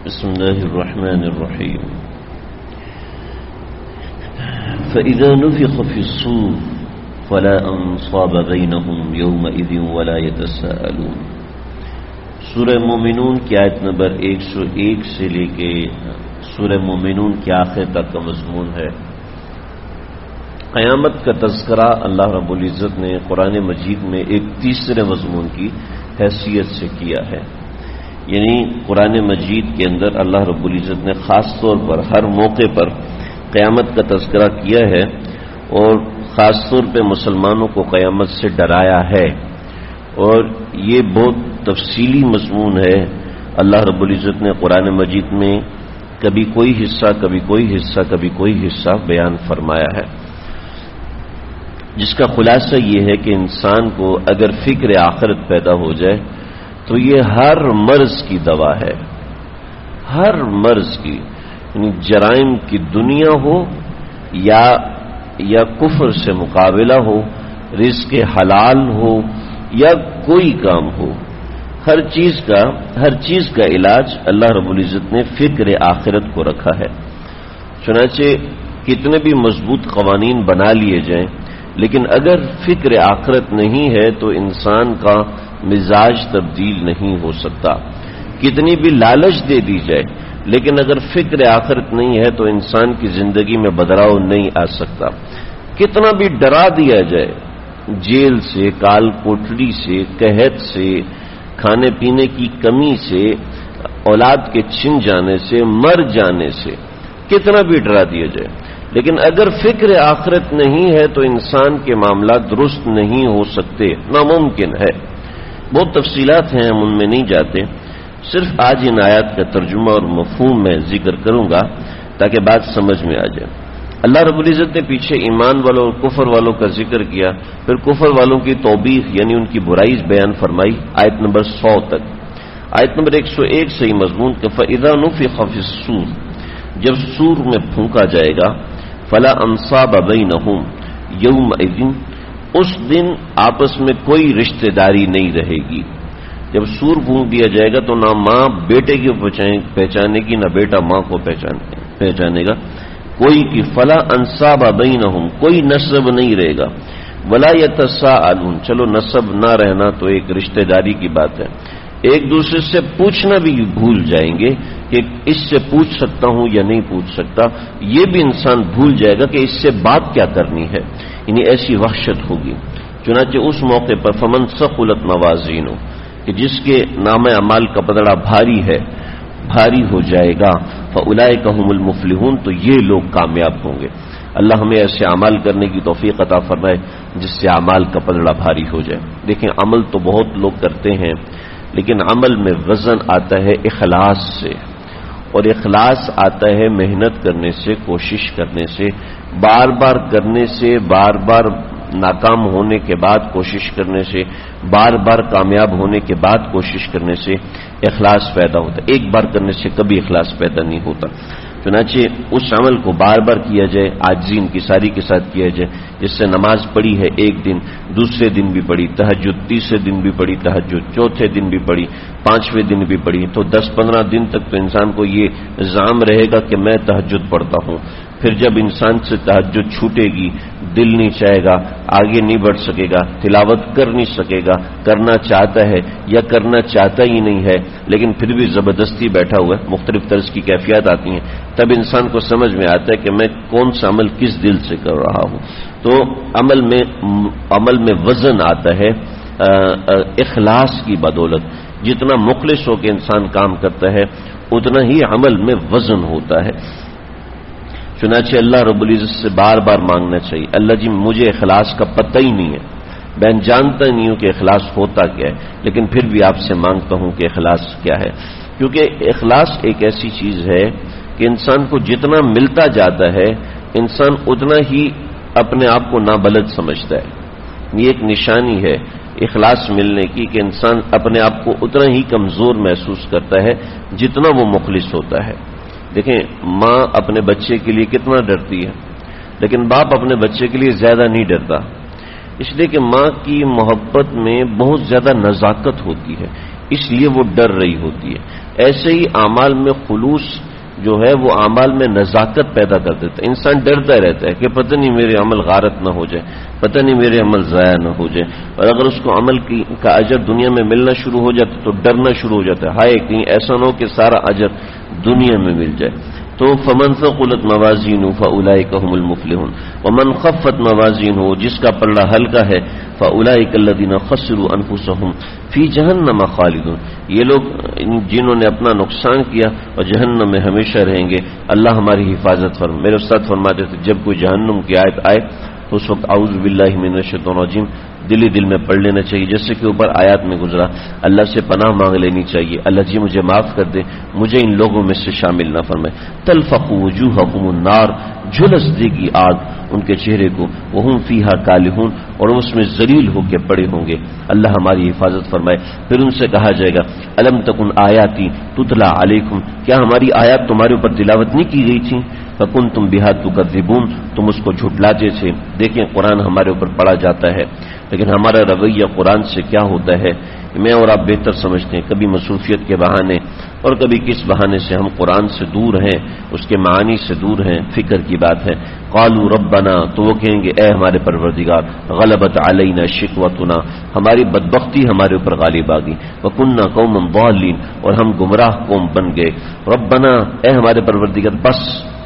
بسم الله الرحمن الرحيم فإذا نفخ في الصور فلا انصاب بينهم يومئذ ولا يتساءلون. سورہ مومنون کی آیت نمبر 101 سے لے کے سورہ مومنون کے آخر تک کا مضمون ہے. قیامت کا تذکرہ اللہ رب العزت نے قرآن مجید میں ایک تیسرے مضمون کی حیثیت سے کیا ہے. یعنی قرآن مجید کے اندر اللہ رب العزت نے خاص طور پر ہر موقع پر قیامت کا تذکرہ کیا ہے اور خاص طور پہ مسلمانوں کو قیامت سے ڈرایا ہے، اور یہ بہت تفصیلی مضمون ہے. اللہ رب العزت نے قرآن مجید میں کبھی کوئی حصہ کبھی کوئی حصہ کبھی کوئی حصہ بیان فرمایا ہے، جس کا خلاصہ یہ ہے کہ انسان کو اگر فکر آخرت پیدا ہو جائے تو یہ ہر مرض کی دوا ہے. ہر مرض کی، یعنی جرائم کی دنیا ہو یا کفر سے مقابلہ ہو، رزق حلال ہو یا کوئی کام ہو، ہر چیز کا علاج اللہ رب العزت نے فکر آخرت کو رکھا ہے. چنانچہ کتنے بھی مضبوط قوانین بنا لیے جائیں، لیکن اگر فکر آخرت نہیں ہے تو انسان کا مزاج تبدیل نہیں ہو سکتا. کتنی بھی لالچ دے دی جائے، لیکن اگر فکر آخرت نہیں ہے تو انسان کی زندگی میں بدلاؤ نہیں آ سکتا. کتنا بھی ڈرا دیا جائے، جیل سے، کال کوٹڑی سے، قحط سے، کھانے پینے کی کمی سے، اولاد کے چھن جانے سے، مر جانے سے، کتنا بھی ڈرا دیا جائے، لیکن اگر فکر آخرت نہیں ہے تو انسان کے معاملات درست نہیں ہو سکتے، ناممکن ہے. بہت تفصیلات ہیں، ہم ان میں نہیں جاتے. صرف آج ان آیات کا ترجمہ اور مفہوم میں ذکر کروں گا تاکہ بات سمجھ میں آ جائے. اللہ رب العزت نے پیچھے ایمان والوں اور کفر والوں کا ذکر کیا، پھر کفر والوں کی توبیخ یعنی ان کی برائی بیان فرمائی آیت نمبر 100 تک. آیت نمبر 101 سے ہی مضمون کہ فَإِذَا نُفِخَ فِي الصُّورِ، جب سور میں پھونکا جائے گا، فَلَا أَنصَابَ بَيْنَهُمْ يَوْمَئِذٍ، اس دن آپس میں کوئی رشتہ داری نہیں رہے گی. جب سور پھونک دیا جائے گا تو نہ ماں بیٹے کو پہچانے گی، نہ بیٹا ماں کو پہچانے گا. کوئی کی فلا انصاب بینہم، کوئی نسب نہیں رہے گا. ولا یتساءلون، چلو نسب نہ رہنا تو ایک رشتہ داری کی بات ہے، ایک دوسرے سے پوچھنا بھی بھول جائیں گے کہ اس سے پوچھ سکتا ہوں یا نہیں پوچھ سکتا. یہ بھی انسان بھول جائے گا کہ اس سے بات کیا کرنی ہے. یعنی ایسی وحشت ہوگی. چنانچہ اس موقع پر فمن ثقلت موازینہ، کہ جس کے نام اعمال کا پلڑا بھاری ہے، بھاری ہو جائے گا، فاولئک هم المفلحون، تو یہ لوگ کامیاب ہوں گے. اللہ ہمیں ایسے اعمال کرنے کی توفیق عطا فرمائے جس سے اعمال کا پلڑا بھاری ہو جائے. دیکھیں، عمل تو بہت لوگ کرتے ہیں، لیکن عمل میں وزن آتا ہے اخلاص سے، اور اخلاص آتا ہے محنت کرنے سے، کوشش کرنے سے، بار بار کرنے سے، بار بار ناکام ہونے کے بعد کوشش کرنے سے، بار بار کامیاب ہونے کے بعد کوشش کرنے سے اخلاص پیدا ہوتا ہے. ایک بار کرنے سے کبھی اخلاص پیدا نہیں ہوتا. چنانچہ اس عمل کو بار بار کیا جائے، عاجزی انکساری کے ساتھ کیا جائے. جس سے نماز پڑھی ہے ایک دن، دوسرے دن بھی پڑھی تہجد، تیسرے دن بھی پڑھی تہجد، چوتھے دن بھی پڑھی، پانچویں دن بھی پڑھی، تو 10-15 دن تک تو انسان کو یہ الزام رہے گا کہ میں تہجد پڑھتا ہوں. پھر جب انسان سے تہجد چھوٹے گی، دل نہیں چاہے گا، آگے نہیں بڑھ سکے گا، تلاوت کر نہیں سکے گا، کرنا چاہتا ہے یا کرنا چاہتا ہی نہیں ہے لیکن پھر بھی زبردستی بیٹھا ہوا ہے، مختلف طرز کی کیفیات آتی ہیں. تب انسان کو سمجھ میں آتا ہے کہ میں کون سا عمل کس دل سے کر رہا ہوں. تو عمل میں وزن آتا ہے اخلاص کی بدولت. جتنا مخلص ہو کے انسان کام کرتا ہے اتنا ہی عمل میں وزن ہوتا ہے. چنانچہ اللہ رب العزت سے بار بار مانگنا چاہیے، اللہ جی مجھے اخلاص کا پتہ ہی نہیں ہے، میں جانتا نہیں ہوں کہ اخلاص ہوتا کیا ہے، لیکن پھر بھی آپ سے مانگتا ہوں کہ اخلاص کیا ہے. کیونکہ اخلاص ایک ایسی چیز ہے کہ انسان کو جتنا ملتا جاتا ہے انسان اتنا ہی اپنے آپ کو نابلد سمجھتا ہے. یہ ایک نشانی ہے اخلاص ملنے کی کہ انسان اپنے آپ کو اتنا ہی کمزور محسوس کرتا ہے جتنا وہ مخلص ہوتا ہے. دیکھیں، ماں اپنے بچے کے لیے کتنا ڈرتی ہے، لیکن باپ اپنے بچے کے لیے زیادہ نہیں ڈرتا، اس لیے کہ ماں کی محبت میں بہت زیادہ نزاکت ہوتی ہے، اس لیے وہ ڈر رہی ہوتی ہے. ایسے ہی اعمال میں خلوص جو ہے وہ اعمال میں نزاکت پیدا کر دیتا ہے. انسان ڈرتا رہتا ہے کہ پتہ نہیں میرے عمل غارت نہ ہو جائے، پتہ نہیں میرے عمل ضائع نہ ہو جائے. اور اگر اس کو عمل کا اجر دنیا میں ملنا شروع ہو جاتا تو ڈرنا شروع ہو جاتا ہے، ہائے کہیں ایسا نہ ہو کہ سارا اجر دنیا میں مل جائے. تو فمن ثقلت موازینہ فاولئک هم المفلحون ومن خفت موازینہ، جس کا پلڑا ہلکا ہے، فاولئک الذین خسروا انفسهم فی جہنم خالدون، یہ لوگ جنہوں نے اپنا نقصان کیا اور جہنم میں ہمیشہ رہیں گے. اللہ ہماری حفاظت فرمائے. میرے استاد فرماتے تھے جب کوئی جہنم کی آیت آئے تو اس وقت اعوذ باللہ من الشیطان الرجیم دل میں پڑھ لینا چاہیے، جیسے کہ اوپر آیات میں گزرا. اللہ سے پناہ مانگ لینی چاہیے، اللہ جی مجھے معاف کر دے، مجھے ان لوگوں میں سے شامل نہ فرمائے. تلفق وجوہہم النار، جھلس دے گی آگ ان کے چہرے کو، وہم فیہا کالحون، اور اس میں ذلیل ہو کے پڑے ہوں گے. اللہ ہماری حفاظت فرمائے. پھر ان سے کہا جائے گا الم تکن آیاتی تتلا علیکم، کیا ہماری آیات تمہارے اوپر تلاوت نہیں کی گئی تھی؟ فکنتم بہا تکذبون، تم اس کو جھٹلاتے تھے. دیکھیں قرآن ہمارے اوپر پڑھا جاتا ہے، لیکن ہمارا رویہ قرآن سے کیا ہوتا ہے میں اور آپ بہتر سمجھتے ہیں. کبھی مصروفیت کے بہانے اور کبھی کس بہانے سے ہم قرآن سے دور ہیں، اس کے معانی سے دور ہیں. فکر کی بات ہے. قالوا ربنا، تو وہ کہیں گے اے ہمارے پروردگار، غلبت علینا شقوتنا، ہماری بدبختی ہمارے اوپر غالب آ گئی. وکنا قوما ضالین، اور ہم گمراہ قوم بن گئے. ربنا، اے ہمارے پروردگار، بس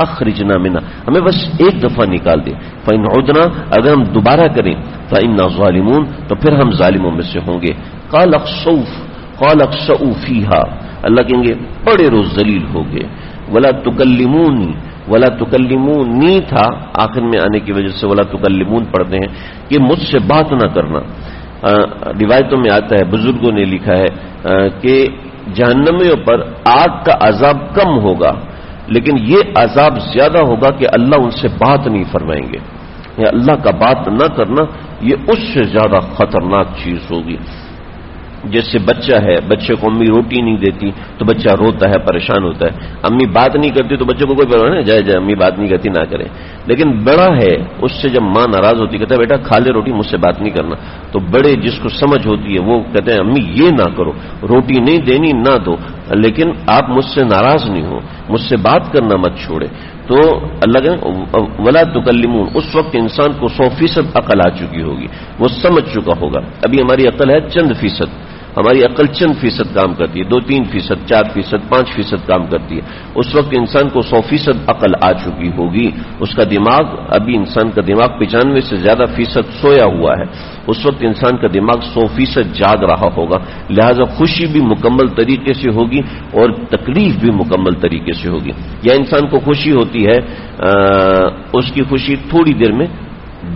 اخرجنا منا، ہمیں بس ایک دفعہ نکال دے. فإن عدنا، اگر ہم دوبارہ کریں، فإنا ظالمون، تو پھر ہم ظالموں میں سے ہوں گے. قال اخسؤوا فیہا، اللہ کہیں گے بڑے روز ذلیل ہو گئے. ولا تکلمونی تھا آخر میں آنے کی وجہ سے ولا تکلمون پڑھتے ہیں کہ مجھ سے بات نہ کرنا. روایتوں میں آتا ہے، بزرگوں نے لکھا ہے کہ جہنمیوں پر آگ کا عذاب کم ہوگا، لیکن یہ عذاب زیادہ ہوگا کہ اللہ ان سے بات نہیں فرمائیں گے. یا اللہ کا بات نہ کرنا یہ اس سے زیادہ خطرناک چیز ہوگی. جیسے بچہ ہے، بچے کو امی روٹی نہیں دیتی تو بچہ روتا ہے، پریشان ہوتا ہے. امی بات نہیں کرتی تو بچے کو کوئی پرواہ نہیں، جائے امی بات نہیں کرتی نہ کرے. لیکن بڑا ہے، اس سے جب ماں ناراض ہوتی کہتا ہے بیٹا کھا لے روٹی، مجھ سے بات نہیں کرنا. تو بڑے جس کو سمجھ ہوتی ہے وہ کہتے ہیں امی یہ نہ کرو، روٹی نہیں دینی نہ دو، لیکن آپ مجھ سے ناراض نہیں ہو، مجھ سے بات کرنا مت چھوڑے. تو اللہ کہ ولا تکلمون، اس وقت انسان کو 100% عقل آ چکی ہوگی، وہ سمجھ چکا ہوگا. ابھی ہماری عقل ہے چند فیصد، ہماری عقل چند فیصد کام کرتی ہے، 2-3%، 4%، 5% کام کرتی ہے. اس وقت انسان کو 100% عقل آ چکی ہوگی. اس کا دماغ، ابھی انسان کا دماغ 95 سے زیادہ فیصد سویا ہوا ہے. اس وقت انسان کا دماغ 100% جاگ رہا ہوگا. لہذا خوشی بھی مکمل طریقے سے ہوگی اور تکلیف بھی مکمل طریقے سے ہوگی. یا انسان کو خوشی ہوتی ہے، اس کی خوشی تھوڑی دیر میں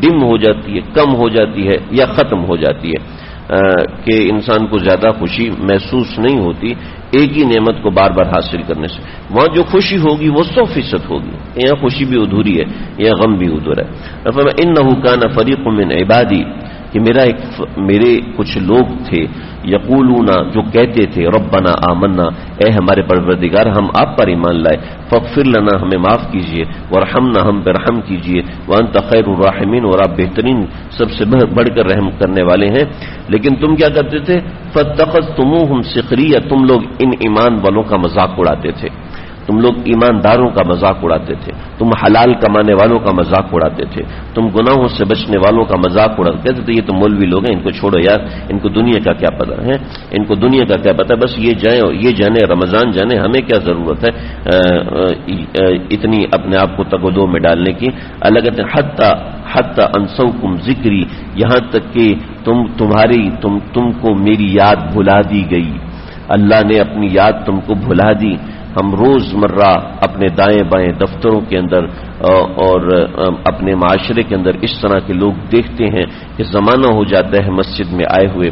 ڈم ہو جاتی ہے، کم ہو جاتی ہے یا ختم ہو جاتی ہے، کہ انسان کو زیادہ خوشی محسوس نہیں ہوتی ایک ہی نعمت کو بار بار حاصل کرنے سے. وہاں جو خوشی ہوگی وہ 100% ہوگی. یہاں خوشی بھی ادھوری ہے، یہاں غم بھی ادھورا ہے. انہ کان فریق من عبادی، کہ میرے کچھ لوگ تھے، یقولون، جو کہتے تھے ربنا آمنا، اے ہمارے پروردگار ہم آپ پر ایمان لائے، فاغفر لنا، ہمیں معاف کیجئے، وارحمنا، ہم پر رحم کیجئے، وانت خیر الراحمین، اور آپ بہترین سب سے بڑھ کر رحم کرنے والے ہیں. لیکن تم کیا کرتے تھے؟ فاتخذتموہم سخریہ، تم لوگ ان ایمان والوں کا مذاق اڑاتے تھے، تم لوگ ایمانداروں کا مذاق اڑاتے تھے، تم حلال کمانے والوں کا مذاق اڑاتے تھے، تم گناہوں سے بچنے والوں کا مذاق اڑاتے تھے. یہ تو مولوی لوگ ہیں، ان کو چھوڑو یار، ان کو دنیا کا کیا پتہ ہے، ان کو دنیا کا کیا پتہ، بس یہ جائیں اور یہ جانے، رمضان جانے، ہمیں کیا ضرورت ہے اتنی اپنے آپ کو تگودو میں ڈالنے کی. اللہ کہتے ہیں حتی انسوکم ذکری، یہاں تک کہ تم کو میری یاد بھلا دی گئی. اللہ نے اپنی یاد تم کو بھلا دی. ہم روز مرہ اپنے دائیں بائیں دفتروں کے اندر اور اپنے معاشرے کے اندر اس طرح کے لوگ دیکھتے ہیں کہ زمانہ ہو جاتا ہے مسجد میں آئے ہوئے،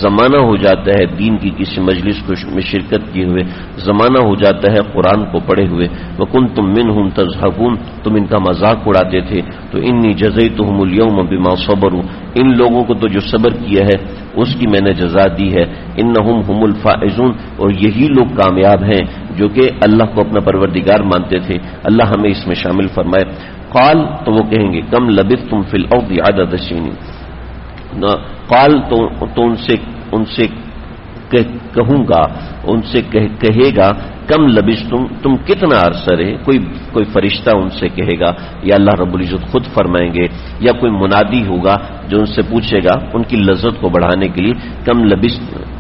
زمانہ ہو جاتا ہے دین کی کسی مجلس میں شرکت کیے ہوئے، زمانہ ہو جاتا ہے قرآن کو پڑھے ہوئے. وَكُنْتُم مِّنْهُمْ تَضْحَكُونَ، تم ان کا مذاق اڑاتے تھے. تو انی جزیتہم اليوم بما صبروا، ان لوگوں کو تو جو صبر کیا ہے اس کی میں نے جزا دی ہے. انہم هم الفائزون، اور یہی لوگ کامیاب ہیں جو کہ اللہ کو اپنا پروردگار مانتے تھے. اللہ ہمیں اس میں شامل فرمائے. قال، تو وہ کہیں گے کم لبثتم فی الارض عدد سنین. قال، تو ان سے کہوں گا ان سے کہے گا کم لبثتم تم کتنا عرصہ رہے. کوئی فرشتہ ان سے کہے گا یا اللہ رب العزت خود فرمائیں گے یا کوئی منادی ہوگا جو ان سے پوچھے گا ان کی لذت کو بڑھانے کے لیے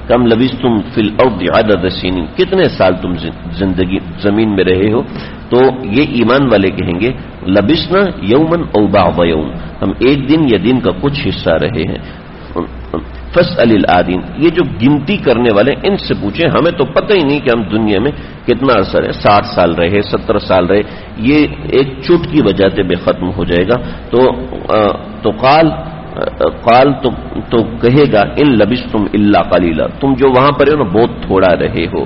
کم لبثتم فی الارض عدد سنین کتنے سال تم زندگی زمین میں رہے ہو. تو یہ ایمان والے کہیں گے لبثنا یوما او بعض یوم ہم ایک دن یا دن کا کچھ حصہ رہے ہیں. فاسأل العادین یہ جو گنتی کرنے والے ان سے پوچھیں ہمیں تو پتہ ہی نہیں کہ ہم دنیا میں کتنا عرصہ رہے 60 سال رہے 70 سال رہے یہ ایک چٹکی بجاتے بے ختم ہو جائے گا. تو قال تو کہے گا ان لبثتم الا قلیلا تم جو وہاں پر ہو نا بہت تھوڑا رہے ہو.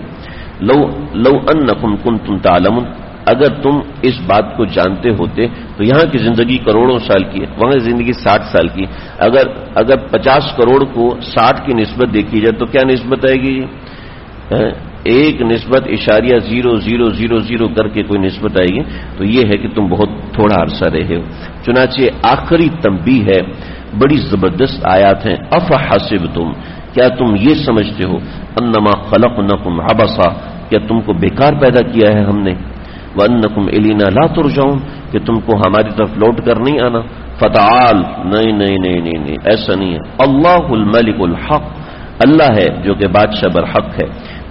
لو انکم کنتم تعلمون اگر تم اس بات کو جانتے ہوتے تو یہاں کی زندگی کروڑوں سال کی ہے وہاں کی زندگی 60 سال کی. اگر 50 کروڑ کو 60 کی نسبت دیکھی جائے تو کیا نسبت آئے گی؟ ایک نسبت اشاریہ 0.000 کر کے کوئی نسبت آئے گی تو یہ ہے کہ تم بہت تھوڑا عرصہ رہے ہو. چنانچہ آخری تنبیہ ہے بڑی زبردست آیات ہیں. افحسبتم کیا تم یہ سمجھتے ہو انما خلقنکم عبثا کیا تم کو بیکار پیدا کیا ہے ہم نے وانکم الینا لا ترجعون کہ تم کو ہماری طرف لوٹ کر نہیں آنا. فتعال نہیں ایسا نہیں ہے. اللہ الملک الحق اللہ ہے جو کہ بادشاہ برحق ہے.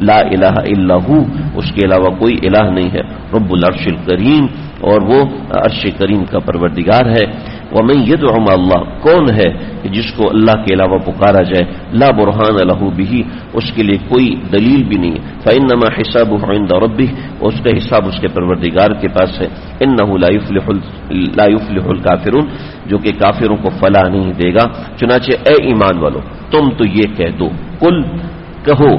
لا الہ الا ہو اس کے علاوہ کوئی الہ نہیں ہے. رب العرش الکریم اور وہ عرش کریم کا پروردگار ہے. ومن يدع مع اللہ کون ہے کہ جس کو اللہ کے علاوہ پکارا جائے لا برہان لہ بہ اس کے لیے کوئی دلیل بھی نہیں ہے. فانما حسابه عند ربه اس کا حساب اس کے پروردگار کے پاس ہے. انه لا يفلح الکافرون جو کہ کافروں کو فلاح نہیں دے گا. چنانچہ اے ایمان والو تم تو یہ کہہ دو قل کہو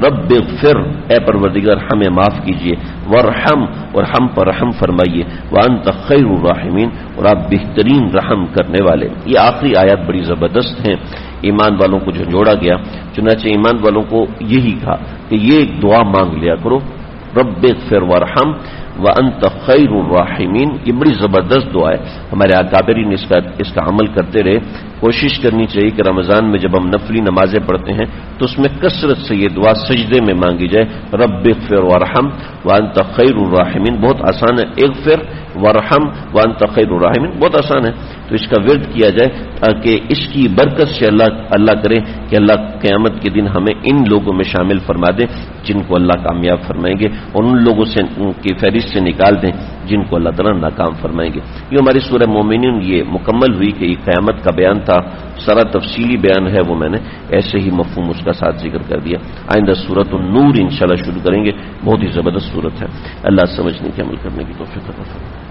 رب اغفر اے پروردگار ہمیں معاف کیجئے ورحم اور ہم پر رحم فرمائیے وانت خیر الراحمین اور آپ بہترین رحم کرنے والے. یہ آخری آیات بڑی زبردست ہیں ایمان والوں کو جو جوڑا گیا. چنانچہ ایمان والوں کو یہی کہا کہ یہ ایک دعا مانگ لیا کرو رب اغفر ورحم وانت خیر الراحمین. یہ بڑی زبردست دعا ہے. ہمارے اکابرین اس کا عمل کرتے رہے. کوشش کرنی چاہیے کہ رمضان میں جب ہم نفلی نمازیں پڑھتے ہیں تو اس میں کثرت سے یہ دعا سجدے میں مانگی جائے رب اغفر ورحم وانت خیر الراحمین. بہت آسان ہے اغفر ورحم وانت خیر الراحمین بہت آسان ہے. تو اس کا ورد کیا جائے تاکہ اس کی برکت سے اللہ کرے کہ اللہ قیامت کے دن ہمیں ان لوگوں میں شامل فرما دے جن کو اللہ کامیاب فرمائیں گے اور ان لوگوں سے ان کی فہرست سے نکال دیں جن کو اللہ تعالیٰ ناکام فرمائیں گے. یہ ہماری سورہ مومنین یہ مکمل ہوئی کہ یہ قیامت کا بیان تھا. سارا تفصیلی بیان ہے وہ میں نے ایسے ہی مفہوم اس کا ساتھ ذکر کر دیا. آئندہ سورۃ النور انشاءاللہ شروع کریں گے. بہت ہی زبردست سورت ہے. اللہ سمجھنے کے عمل کرنے کی توفیق عطا فرمائے.